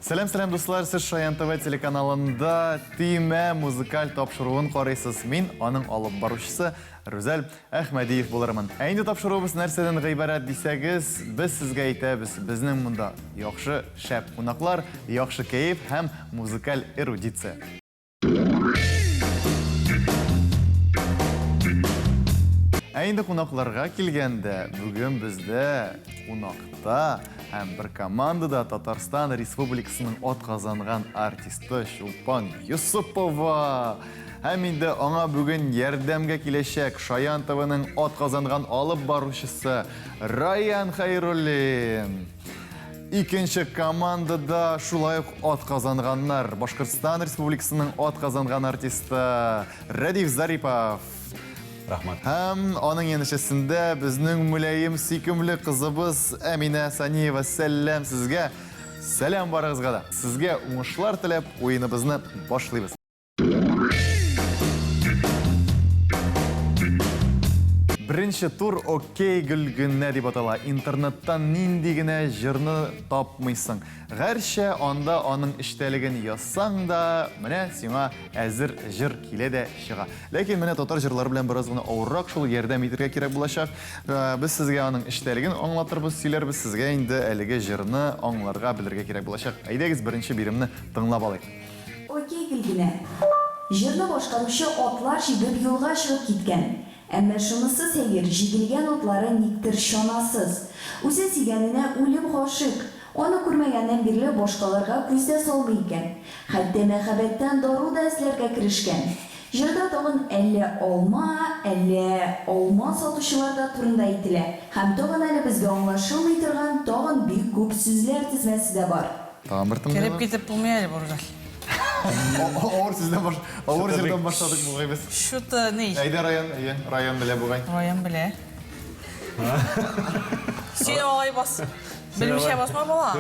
Сәлем дуслар, сіз Шаян ТВ телеканалында тиме музыкаль тапшыруын қарайсыз. Мен аның алып барушысы Рүзәл Әхмәдиев болармын. Әйінді тапшыруыбыз нәрседен ғибарат десәгіз, біз сізге әйтәбіз, біздің мұнда яқшы шәп қонақлар, яқшы кәйіп һәм музыкаль эрудиция. Әйінді қонақларға келгенде, бүгін бізді қонақта һәм бір командада Татарстан Республикасының атқазанған артисты Шулпан Юсупова. Һәм инде аңа бүгін ярдәмгә киләчәк Шаян ТВның атқазанған алып барушысы Раян Хайруллин. Икенче командада шулай ук атқазанганнар Башкортстан Республикасының атқазанган артисты Радиф Зарипов. Рахмат. Һәм аның янәшәсендә безнең мөләем сөйкемле кызыбыз Әминә Саниева. Сәлам сезгә. Сәлам барыгызга да. Сезгә уңышлар теләп, уеныбызны башлыйбыз. Бірінші тур «Окей гүлгүнне» дип атала. Интернеттан нинди генә җырны тапмыйсың. Гәрчә анда аның эштәлеген яссаң да, менә сиңа әзер җыр килә дә чыга. Ләкин менә татар җырлары белән бераз гына авыррак шул ярдәм итәргә кирәк булачак. Без сезгә аның эштәлеген аңлатырбыз, сөйләрбез сезгә инде әлеге җырны аңларга, белергә кирәк булачак. Әйдәгез беренче биремне тыңлап алыйк. Окей гүлгүнне. Җырны башкаручы атлар җигеп юлга чыгып киткән. Әмма шунысы сәер, җигелгән атлары никтер шанасыз. Үзе сөйгәненә үлем гашык. Аны күрмәгәннән бирле башкаларга күз дә салмый икән. Хәтта мәхәббәттән дару да эзләргә керешкән. Җырда тагын әллә алма сатучылар да турында әйтелә. Һәм тагын әле безгә аңлашылмый торган тагын бик күп сүзләр тезмәсе дә бар. Тагын бер тыңлап. Кереп китеп булмый әле Рүзәл. Авыр җырдан башладык бугай без. Шуты ни? Әйдә Раян белә бугай. Раян белә. Син алай бас. Белмичә басма бала.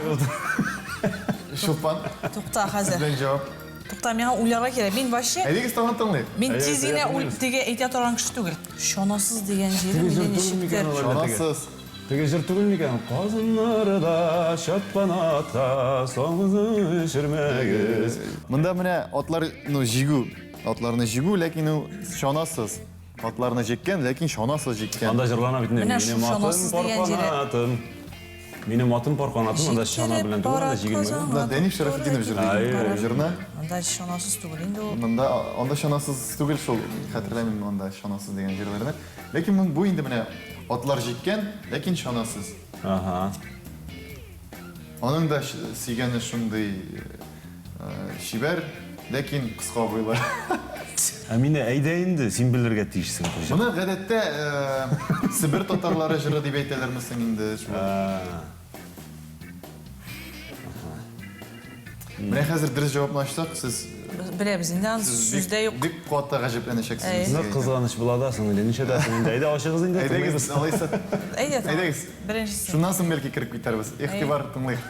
Шулпан. Тукта хәзер. Сездән җавап. Тукта, миңа уйларга кирәк. Мин башы. Әйдәгез тагын тыңлыйк. Мин тиз генә теге әйтә торган кеше түгел. Шонасыз дигән җире мине ничектер. Шанасыз. Теге җыр түгел микән? Казыннарда чапкан ата, соңгызы эшермәгез. Монда менә атлар, җигү. Атларны җигү, ләкин шанасыз. Атларны җиккән, ләкин шанасыз җиккән. Анда җырлана бит инде. Менә шу шанасыз дигән җире. Минем атым парканатым, анда шана белән түгел, анда җигелмәгез. Монда Дәниф Шәрәфетдинов җырлый. Җырны. Анда шонасыз түгел инде ул. Монда анда шанасыз түгел шул. Хәтерләмим монда шанасыз дигән җырларны. Ләкин бу инде менә атлар җиккән, ләкин шанасыз. Ага. Аның да сөйгәне шундый шибәр, ләкин кыска буйлы. Әминә, әйдә инде, син белергә тиешсең. Моны гадәттә Сибир татарлары җыры дип әйтәләр мисең инде шулай. Менә хәзер дөрес җавапны ачтык, сез Беләбез инде, сүздә юк. бик каты гаҗәпләнәчәксез. Син кызганыч буладасың инде, ничәдәсең инде. Әйдә ашыгыз инде. Әйдәгез, алайса. Әйдәгез. Беренчесе. Шуннан соң бәлки кирәк китәрбез. Ихтибар тыңлыйк.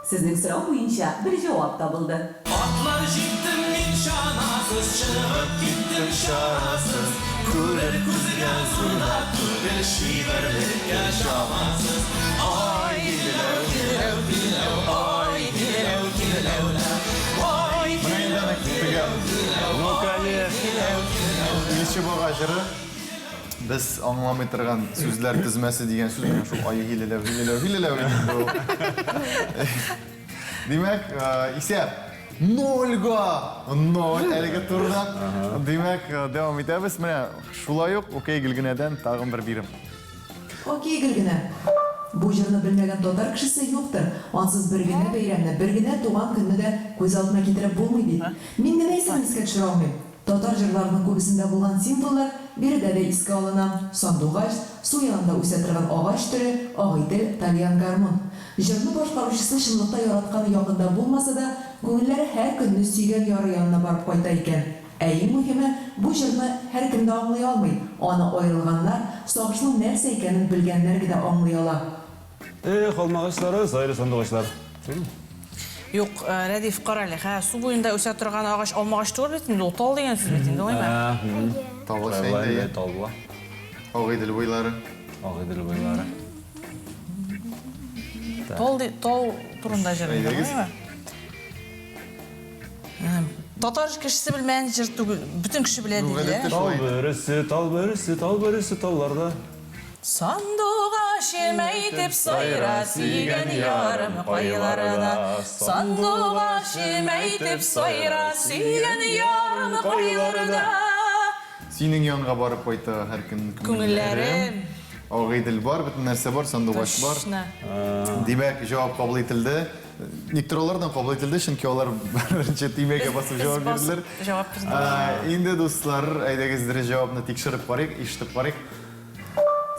Сезнең сорау буенча бер җавап табылды. Atlar jittim min şanasız, çıkıp gittim şarasız. Kurer kuzgen zurda, kurer şiverlik yaşamasız. Ay gidilev, gidilev, gidilev, ay gidilev, gidilev, ay gidilev, gidilev, Ильиче буга җыры без аңламый торган сүзләр тезмәсе дигән сүз менә шул ай хилеләв. Димәк, исә 0 әлеге турда. Димәк, дәвам итәбез. Менә шулай ук Окей гүлгүннәдән тагын бер бирем. Окей гүлгүнне. Бу җырны белмәгән татар кешесе юктыр. Ансыз бер генә бәйрәмне, бер генә туган көнне дә күз алдына китереп булмый бит. Мин генә исән искә төшерә алмыйм. Татар җырларының күбесендә булган символлар биредә дә искә алына. Сандугач, су янында үсә торган агач төре, агыйдел, тальян гармон. Җырны башкаручысы чынлыкта яратканы якында булмаса да, күңелләре һәр көнне сөйгән яры янына барып кайта икән. Ә иң мөһиме, бу җырны һәр кем дә аңлый алмый. Аны аерылганнар, сагышның нәрсә икәнен белгәннәр генә аңлый ала. Алмагачлары, сайры сандугачлар. Юк, Радиф карале, су буенда үсә торган агач алмагач түгел бит инде, ул тал дигән сүз бит инде, уйма. Тавы сәйдә. Талла. Агыйдел буйлары. Агыйдел буйлары. Тол турында җырлый. Татар кешесе белмәгән җыр түгел, бөтен кеше белә Гадәттә диде. Тал берсе талларда. Сандугач емәйтеп сайра сөйгән ярым кайларда. Сандугач емәйтеп сайра сөйгән ярым кайларда. Синең янга барып кайта һәр көн Күңелләрем. Агыйдел бар, бөтен нәрсә бар, сандугач бар. Димәк, җавап кабул ителде. Никторлардан кабул ителде, чөнки алар беренче тимәгә басып җавап бирделәр. Җавап бирделәр. Инде дуслар, әйдәгездер җавапны тикшереп карыйк, ишетеп карыйк.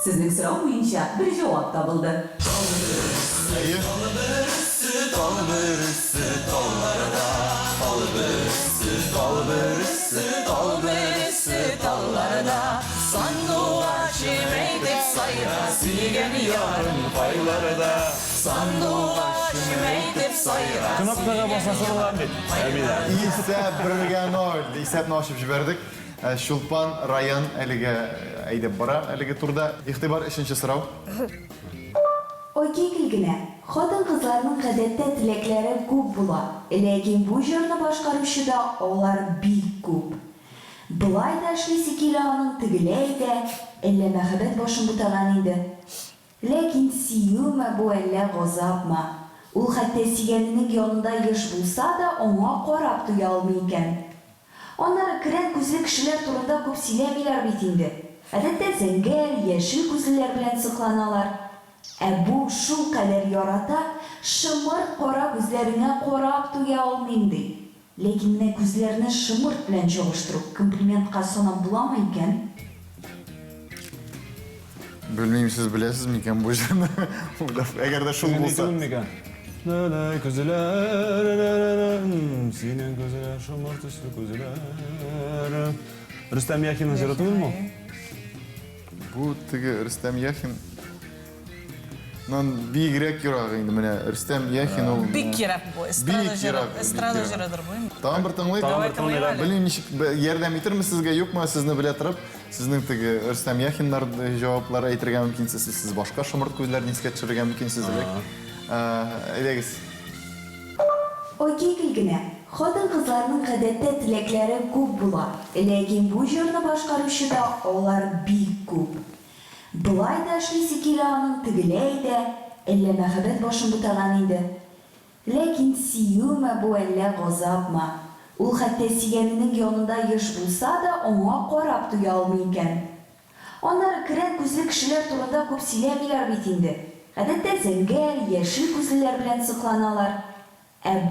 Сезнең сорау буенча бер җавап табылды. Талларда сандугач емәйтеп сайра сөйгән ярым кайларда. Сандугач емәйтеп сайра. Кнопкага басасызлар бит. Әминә. Исәп бергә ноль. Исәпне ачып җибәрдек. Шулпан район әлегә әйдәп бара, әлеге турда. Игътибар, 3нче сорау. Окей генә. Хатын-кызларның гадәттә теләкләре күп була. Ләкин бу җырны башкаручыда алар бик күп. Былай да эшлисе килә аның тегеләй дә, әллә мәхәббәт башын бутаган инде. Ләкин сөюме бу әллә газапмы? Ул хәтта сөйгәненең янында еш булса да, аңа карап туя алмый икән. Аннары крән күзле кешеләр турында күп сөйләмиләр бит инде. Әдәттә зәңгәр, яшел күзлеләр белән сокланалар. Бу шул кадәр ярата, шымырт кара күзләренә карап туя алмыйм ди. Ләкин менә күзләрне шымырт белән чагыштыру комплиментка санап буламы икән? Белмим, сез беләсез микән бу җырны? Әгәр дә шул булса. Ләләй күзләр, синең күзләр, шомар төсле күзләр. Рөстәм Яхинның җыры түгелме? Бу теге Рөстәм Яхин. Нан бигрәк ярак инде менә Рөстәм Яхин ул. Бик кирәк бу. Эстрада җырыдыр бу. Тагын бер тыңлыйк. Белмим, ничек ярдәм итерме сезгә, юкмы, сезне белә торып, сезнең теге Рөстәм Яхиннар җаваплары әйтергә мөмкинсез, сез башка шомырт күзләрне искә төшерергә мөмкинсез. Әйдәгез. Окей генә. Хатын-кызларның гадәттә теләкләре күп була. Ләкин бу җырны башкаручыда алар бик күп. Былай да эшлисе килә аның тегеләй дә, әллә мәхәббәт башын бутаган инде. Ләкин сөюме бу әллә газапмы? Ул хәтта сөйгәненең янында еш булса да, аңа карап туя алмый икән. Аннары крән күзле кешеләр турында күп сөйләмиләр бит инде. Гадәттә зәңгәр, яшел күзлеләр белән сокланалар.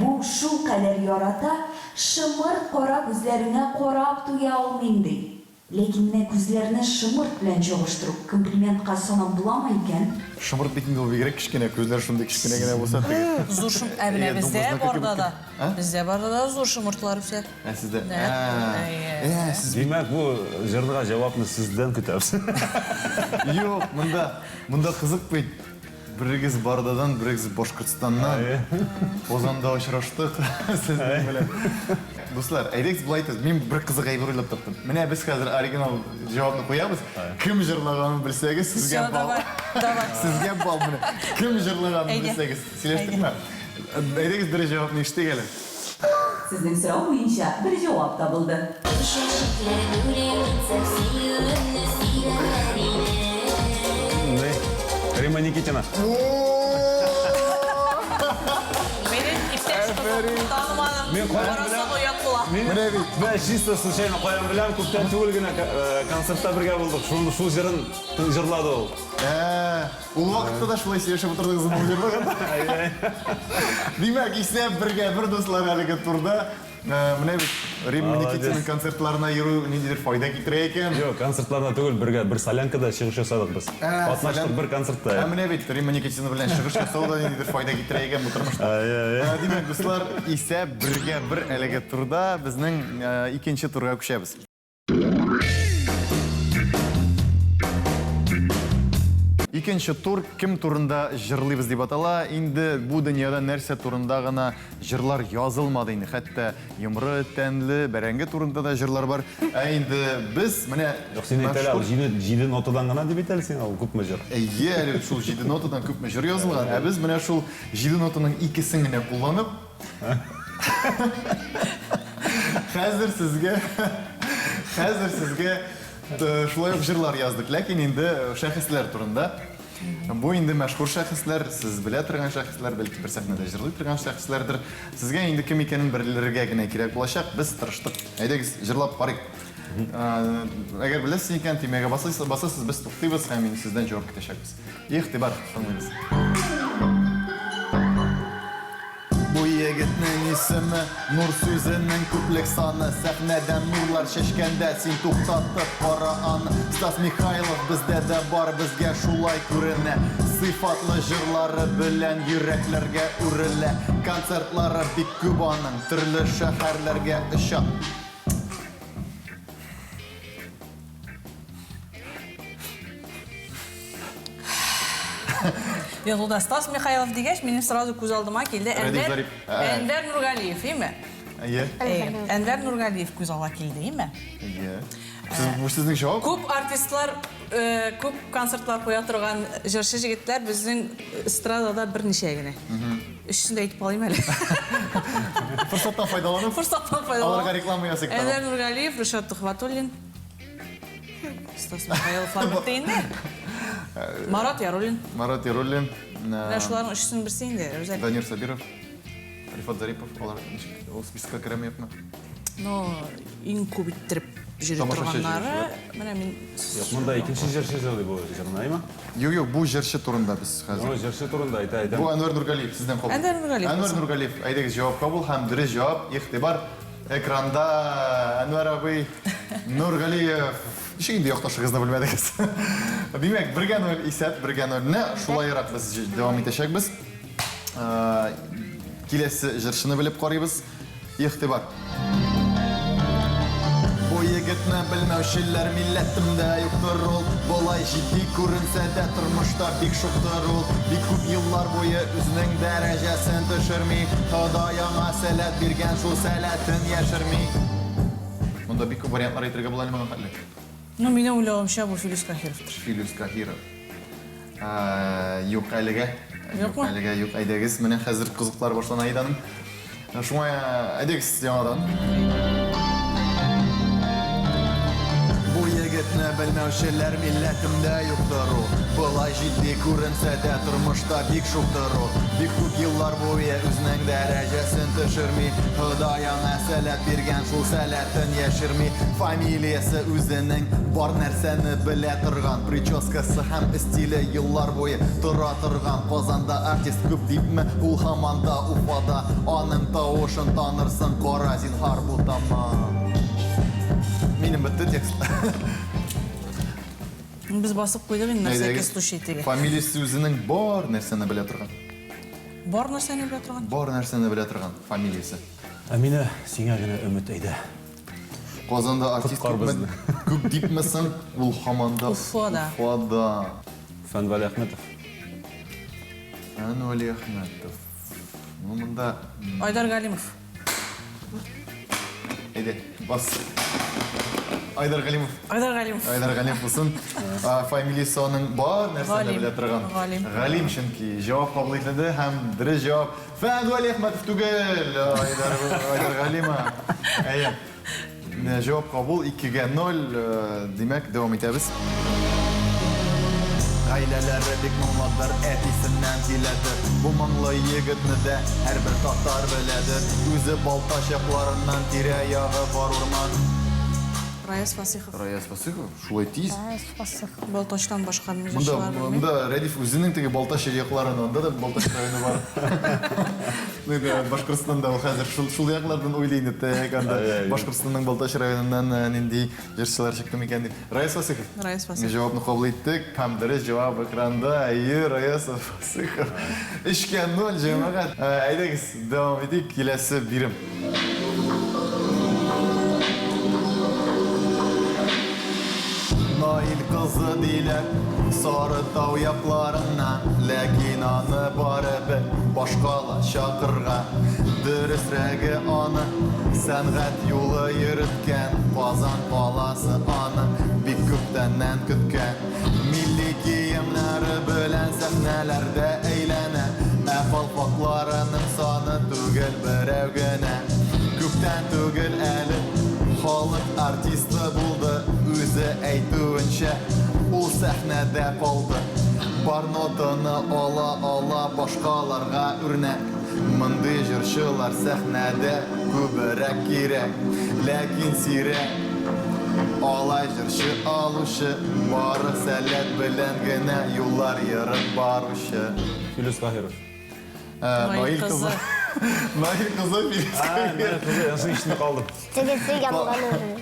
Бу шул кадәр ярата, шымырт кара күзләренә карап туя алмыйм ди. Ләкин менә күзләрне шымырт белән чагыштыру комплиментка санап буламы икән? Шымырт бит инде ул бигрәк кечкенә, күзләр шундый кечкенә генә булса теге. Зур шым әбенә бездә барда да. Бездә барда да зур шымыртлар үсә. Сездә. Сез Димәк, бу җырга җавапны сездән көтәбез. юк, монда кызык бит. Бирегез Бардадан, бирегез Башкортстаннан. Озанда очраштык. Сезнең белән. Дуслар, әйдәгез булай итегез. Мин бер кызык әйбер уйлап таптым. Менә без хәзер оригинал җавапны куябыз. Кем җырлаганын белсәгез, сезгә бал. Сезгә бал менә. Кем җырлаганын белсәгез, сөйләштекме? Әйдәгез бер җавапны ишетик әле. Сезнең сорау буенча бер җавап табылды. Рима Никитина. Менин иптәш танымадым. Мен каян Барасы беләм? оят була. Мен чисто случайно каян беләм, күптән түгел генә концертта бергә булдык. Шул җырын җырлады ул. Ул вакытта да шулай сөйләшеп утырдыгыз бу җырга. Димәк, исәп бергә бер дуслар әлеге турда. Менә бит Римма Никитина концертларына йөрү ниндидер файда китерә икән. Юк, концертларда түгел, бергә бер солянкада чыгыш ясадык без. Катнаштык бер концертта. Менә бит Римма Никитина белән чыгыш ясау да ниндидер файда китерә икән бу тормышта. Димәк, дуслар, исәп бергә бер әлеге турда безнең икенче турга күчәбез. Икенче тур кем турында җырлыйбыз дип атала. Инде бу дөньяда нәрсә турында гына җырлар язылмады инде. Хәтта йомры, тәнле, бәрәңге турында да җырлар бар. Инде без менә Син әйтәләр, җиде нотадан гына дип әйтәләр син, ул күпме җыр? Әле шул 7 нотадан күпме җыр язылган. Без менә шул 7 нотаның икесен генә кулланып Хәзер сезгә шулай ук җырлар яздык, ләкин инде шәхесләр турында. Бу инде мәшһүр шәхесләр, сез белә торган шәхесләр, бәлки бер сәхнәдә җырлый торган шәхесләрдер. Сезгә инде кем икәнен белергә генә кирәк булачак. Без тырыштык. Әйдәгез, җырлап карыйк. Әгәр беләсез икән, тимәгә басасыз, без туктыйбыз һәм мин сездән җавап көтәчәкбез. Игътибар, тыңлыйбыз. Бу егетнең исеме Нур сүзенең күплек саны. Сәхнәдән нурлар чәчкәндә син туктатып кара аны. Стас Михайлов бездә дә бар, безгә шулай күренә. Сыйфатлы җырлары белән йөрәкләргә үрелә. Концертлары бик күп аның, төрле шәһәрләргә оча. Я туда Стас Михайлов дигәч, минем сразу күз алдыма килде. Әнвәр Нургалиев, име? Әнвәр Нургалиев күз ала килде, име? Бу сезнең җавап? Күп артистлар, күп концертлар куя торган җырчы җегетләр безнең эстрадада берничә генә. Өчен дә әйтеп алыйм әле. Форсаттан файдаланып. Аларга реклама ясыйк. Әнвәр Нургалиев, Ришат Тухватуллин. Стас Михайлов бетте инде. Марат Яруллин. Менә шуларның өчесен берсе инде. Данир Сабиров, Рифат Зарипов, алар ул спискка керәме юкмы? Ну, иң күп иттереп йөри торганнары, менә мин Монда икенче җырчы җырлый бу җырнаймы? Юк, бу җырчы турында без хәзер. Җырчы турында әйтә. Бу Әнвәр Нургалиев сездән кабул. Әнвәр Нургалиев, әйдәгез җавап кабул һәм дөрес җавап. Игътибар. Экранда Әнвәр абый Нургалиев. Ничек инде якташыгызны белмәдегез? Димәк, 1-0 исәп, 1-0-не шулайрак без дәвам итәчәкбез. Киләсе җырчыны белеп карыйбыз. Игътибар. Бу егетне белмәүчеләр милләтемдә юктыр ул. Болай җитди күренсә дә тормышта бик шуктыр ул. Бик күп еллар буе үзенең дәрәҗәсен төшерми. Ходай аңа сәләт биргән, шул сәләтен яшерми. Монда бик күп вариантлар әйтергә була алмаган хәлле. Ну, минем уйлавымча бу Филис Кахировтыр. Филис Кахиров. Юк әлегә. Юкмы? Әлегә юк. Әйдәгез, менә хәзер кызыклар башлана иде. Шуңа әйдәгез яңадан. Бу егетне белмәүчеләр милләтемдә юктыр ул. Болай җитди күренсә дә тормышта бик шуктыр ул. Бик күп еллар буе үзенең дәрәҗәсен төшерми. Ходай аңа сәләт биргән, шул сәләтен яшерми. Фамилиясе үзенең бар нәрсәне белә торган. Прическасы һәм стиле еллар буе тора торган. Казанда артист күп дипме, ул һаман да Уфада. Аның тавышын танырсың, кара зинһар бу тамам. Минем бетте текст. Без басып куйдык инде, нәрсәгә слушайтыгы. Фамилиясе үзенең бар нәрсәне белә торган. Бар нәрсәне белә торган? Бар нәрсәне белә торган фамилиясе. Әминә, сиңа генә өмет әйдә. Казанда артист күп дипмесен, ул һаман да Уфада. Фәнвали Әхмәтов. Фәнвали Әхмәтов. Монда Айдар Галимов. Әйдә, бас. Айдар Галимов. Айдар Галимов булсын. Фамилиясе аның бар нәрсәне белә торган. Галим чөнки җавап кабул ителде һәм дөрес җавап Фәнвали Әхмәтов түгел. Айдар Галимов. Әйе. Җавап кабул 2-0. Димәк, дәвам итәбез. Гаиләләре бик моңладыр, әтисеннән киләдер. Бу моңлы егетне дә һәрбер татар беләдер. Үзе балта чакларыннан тирә-ягы бар урман. Раяз Фасихов. Шулай тиз. Балтачтан башка җырчылар. Монда Рәдиф үзенең теге Балтач якларын, анда да Балтач районы бар. Башкортстанда ул хәзер шул яклардан уйлый инде, анда Башкортстанның Балтач районыннан нинди җырчылар чыкты микән дип. Раяз Фасихов. Җавапны кабул иттек. Һәм дөрес җавап экранда. Раяз Фасихов. 3-0 җәмәгать. Әйдәгез, дәвам итик. Киләсе бирем. Наил кызы диләр сары тау якларына, ләкин аны барыбер башкала чакырга. Дөресрәге аны сәнгать юлы йөрткән, Казан каласы аны бик күптәннән көткән. Милли киемнәре белән сәхнәләрдә әйләнә, фалфакларының саны түгел берәү генә. Күптән түгел әле әйтүенчә, ул сәхнәдә калды. Бар нотаны ала башкаларга үрнәк. Мондый җырчылар сәхнәдә күбрәк кирәк. Ләкин сирәк алай җырчы алучы, бары сәләт белән генә юллар йөреп баручы. Филус Кахиров. Наил кызы. Наил кызы Филус Кахиров. Наил кызы, ясын ішінде қалдым. Тегесі ямған өрін.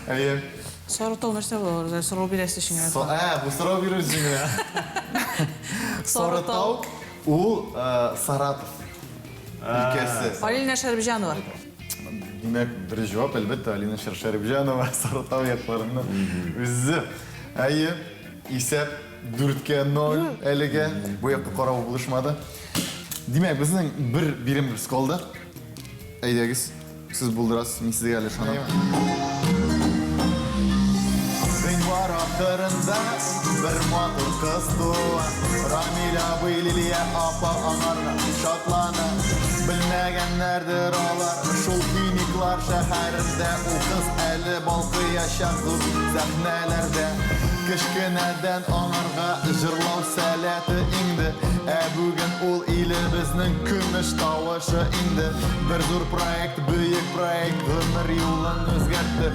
Әйе. Сарытау нәрсе болады, сұрау бересіз үшін. Бұл сұрау бересіз үшін. Сарытау, ол Саратов. Өлкесі. Алина Шәрбіжанова. Демек, бір жауап, әлбетте, Алина Шәрбіжанова, Саратау яқларында. Өзі, әйе, есеп 4-0 әліге, бұл яққа қарау бұлышмады. Демек, біздің бір береміз қалды. Әйдегіз, сіз бұлдырасыз, мен сізге әлі шанам. Var ahtarında bir matır kız tuğa Ramil abi Liliye apa anarına şatlana Bilmegenlerdir olar Şul kliniklar şehirinde O kız eli balkı yaşar Zuz zehnelerde Kışkıneden anarga Jırlav səleti indi Bugün ol ili bizning kümüş tavaşı indi Bir zor proyekt, büyük proyekt Ömür yolun özgertti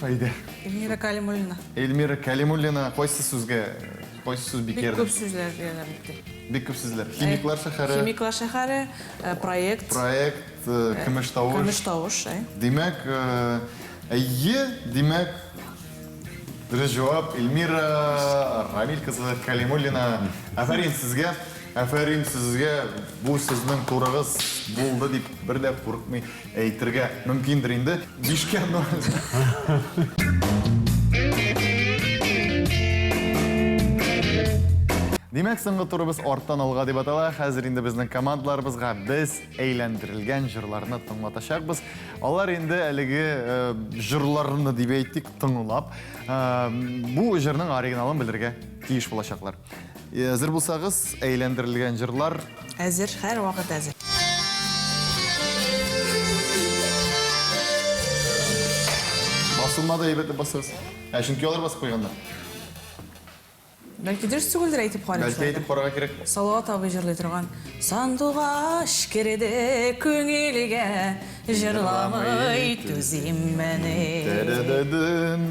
Haydi. Эльмира Калимуллина. Эльмира Калимуллина, қойсы сөзге, қойсы сөз бекерді. Бек көп сөздер бітті. Бек көп сөздер. Химиклар шәһәрі. Химиклар шәһәрі, проект. Проект, Күміш тауыш. Күміш тауыш, Демек, демек, дұрыс жауап, Эльмира Рамиль кызы Калимуллина. Афарин сізге. Афарин сізге бұл сіздің турағыз болды деп бірді қорқмай әйтірге мүмкіндір енді. Бишке нөл. Демек, соңғы турыбыз орттан алға деп атала. Қазір енді біздің командаларымызға біз әйләндірілген жырларыны тыңлаташақпыз. Олар енді әлігі жырларыны деп әйттік тыңылап. Бұл жырның оригиналын білдірге тиіш болашақлар. Әзір болсағыз, әйләндірілген жырлар. Әзір, әр уақыт әзір. Басылмады әйбетті басығыз. Әшінке олар басып қойғанда. Бәлкі дұрыс түгілдір әйтіп қарап. Бәлкі әйтіп қораға керек. Салауат абай жырлай тұрған. Сандуғаш кереді көңілге, жырламай төзім мәне. Тәдәдәдін,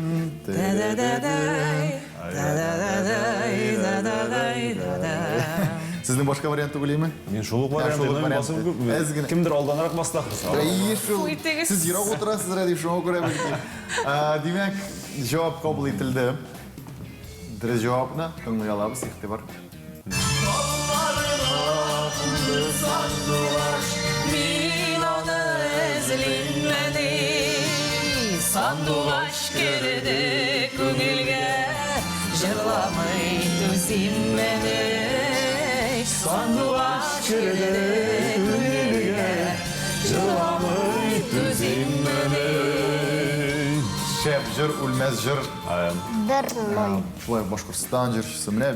Тәдәдәдай, тәдәдәдай, тәдәдәдай. Сіздің башқа варианты білеймі? Мен шулық вариантын басым көп. Кімдір алданырақ бастақыз? Сіз ерақ отырасыз рәдеп шоңа көре білген. Демек, жауап қабыл етілді. Дұрыс жауапына тыңдай алабыз, ихтибар. Min onu ezlinmedi, sandulaş geride көңілге, жырламай төзіммені. Sandulaş geride көңілге, жырламай төзіммені. Шәп жыр, үлмәз жыр. 1-0. Шулай Башқұртстан жыршысы. Міне,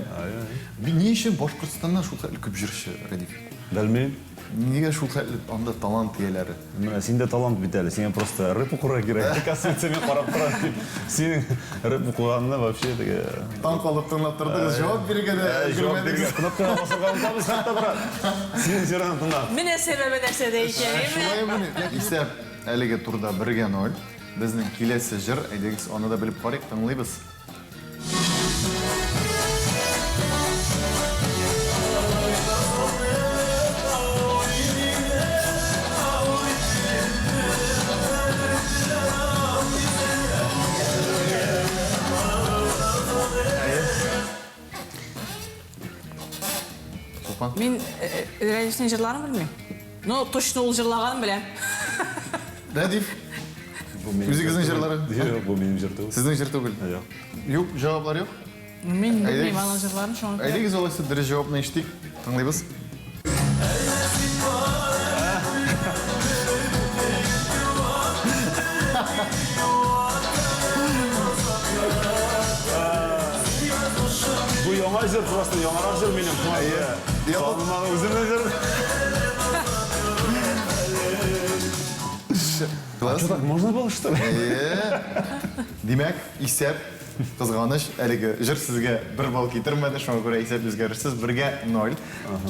не үшін Башқұртстаннан шул қәлі көп жыршы, Радиф? Бәлмейм. Неге шул қәлі анда талант иелері? Міне, сенде талант бит әлі. Сен просто рэп оқуға керек. Кәсіпте мен қарап тұрам. Сенің рэп оқуғанына вообще деге. Таң қалып тыңлап тұрдыңыз, жауап берегені көрмедіңіз. Кнопкаға басылған табыз қатта брат. Сенің жырын тыңдап. Міне себебі нәрседе екен. Шулай міне. Есеп әліге турда 1-0. Біздің келесі жыр, әйдегіз, оны да біліп қарайық, тыңлайбыз. Мен Радифтің жырларын білмейм. Но точно ол жырлағанын білем. Радиф, өзіңіздің жырлары? Жоқ, бұл менің жыр түгіл. Сіздің жыр түгіл? Жоқ. Жоқ, жауаплар жоқ? Мен білмейм ана жырларын шоң. Әйдегіз олайсы дұрыс жауапына ештік, тыңлайбыз. Бұл яңа жыр, просто яңарақ жыр менің. Салмағы өзімнің жыр. Класс. Что так можно было, что ли? Демек, исәп, қызғаныш, әлігі жыр сізге бір бал кетірмеді, шоңа көре исәп өзгерісіз, бірге 0.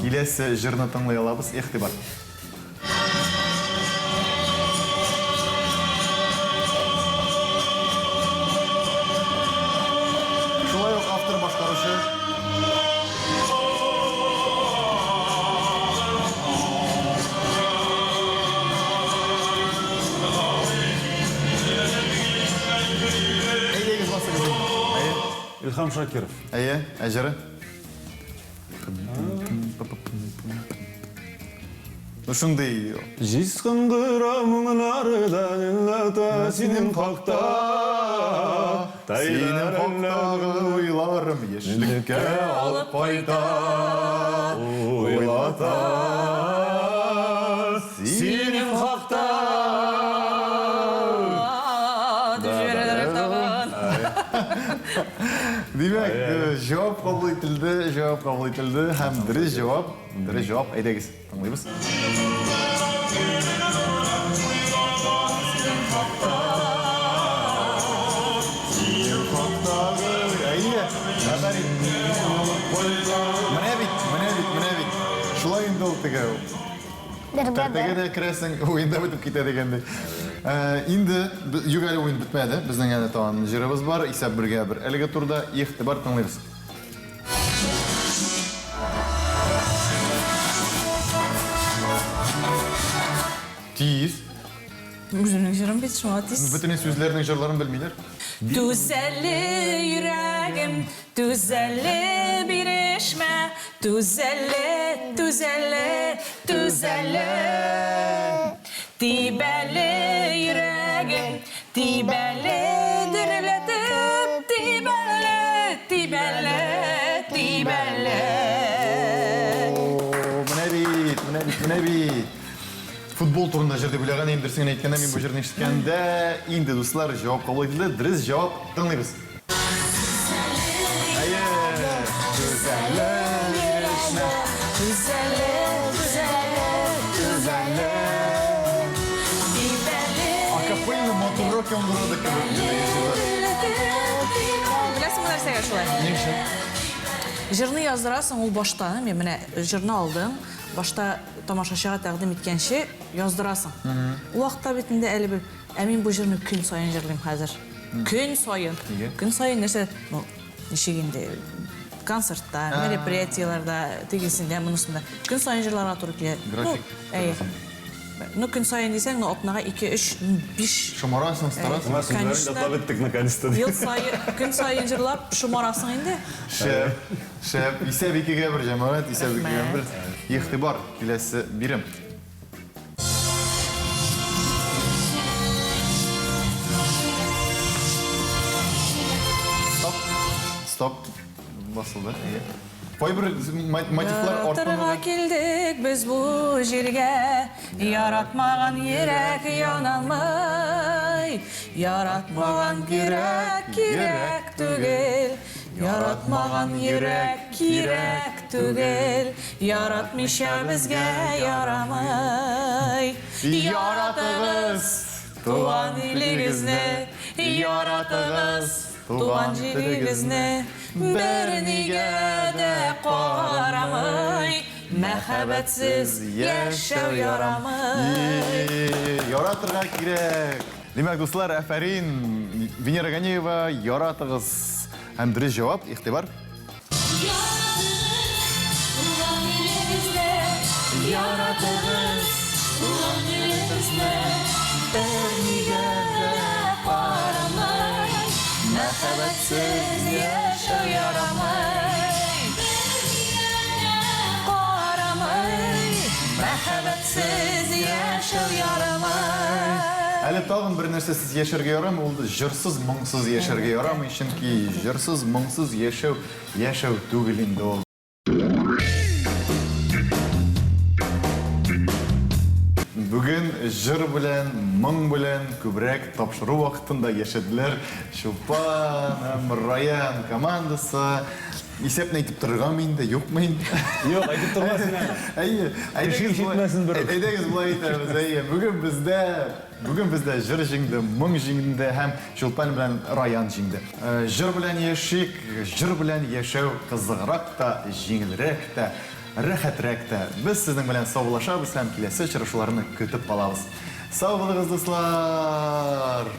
Келесі жырны тыңлай алабыз, ихтибар. Шулай ук автор башкарушы. Әйдегіз басыңыз. Ильхам Шакиров. Әйе, әжірі. Ушындай. Жисқын қырамыңлардан иллата сенің қақта. Сенің қоқтағы ойларым ешілікке алып қайта. Ойлата. Сенің қақта. Демек, жауап қабыл етілді, һәм дұрыс жауап, әйдегіз, тыңлаймыз. Міне бит. Шулай енді ол тігі. Тәртеге де кіресің, ойында бітіп кетеді дегенде. Енді югалі ойын бітмеді. Біздің әне тауан жырыбыз бар. Исәп бірге бір әлігі тұрда ихтибар тыңлаймыз. Тиіз. Өзімнің жырым бет шуға тиіз. Бүтіне сөзлерінің жырларын білмейлер. Түзәлі жүрегім, түзәлі бірешме, түзәлі, тибәлі жүрегім, тибәлі дүрлетіп, тибәлі. Міне бит. Футбол турында жерде білеген емдірсіңін айтканда мен бұл жерден ештікенде енді достар жауап қабыл етілді. Дұрыс жауап тыңлаймыз. Әйе, түзәлі бірешме, акапельный моторрок емдірді Білесің мұнар сәйге шулай? Жырны яздырасың, ол башта, мен міне жырны алдым, башта тамашашыға тәқдім еткенше яздырасың. Уақытта бетінде әлі бір, әмен бұл жырны күн сайын жырлайым қазір. Күн сайын нәрсе, нешегенде, концертта, мероприятияларда, тегесінде, мұнысында. Күн сайын жырларға тұрып келеді. График. Күн сайын дейсең, опнаға 2-3-5... Шумарасың, старасың. Конечно. Готовит наконец-то. Күн сайын жырлап, шумарасың енді. Шәп, исәп екеге бір жамағат, исәп екеге бір ихтибар келесі бірім. Стоп. Басылды. Қой бір мотивлар Тырға келдік біз бұл жерге, яратмаған ерек яналмай. Яратмаған керек түгел, яратмаған керек түгел, яратмыша бізге ярамай. Яратығыз туған елігізні, яратығыз туған жерігізні, бірніге де қарамай, мәхәбәтсіз яшәу ярамай. Яратырға керек. Демек, достар, әфәрин, Венера Ганеева, яратығыз. Һәм дұрыс жауап, ихтибар. Яратығыз, туған елігізні, бірніге де қарамай, мәхәбәтсіз яшәу ярамай. Қарамай, мәхәбәтсіз яшәу ярамай. Әлі тағын бір нәрсесіз яшәрге ярамай, ол жырсыз, мұңсыз яшәрге ярамай, чөнки жырсыз, мұңсыз яшәу түгел инде ол. Бүгін жыр білен, мұң білен көбірек тапшыру вақытында яшәділер Шулпан, Раян командасы. Есепін айтып тұрған менде, жоқ менде. Yok, aytıp durmasın yani. Кіші жетмесін бір. Әйдеңіз бұлай айтамыз. Бүгін бізде жыр жеңді, мұң жеңді, һәм Чулпан белән Раян жеңді. Жыр белән яшик, жыр белән яшәү кызыграк та, җиңелрәк тә, рәхәтрәк тә. Без сезнең белән саулашабыз һәм киләсе очрашуларны көтеп калабыз. Сау булыгыз, дуслар!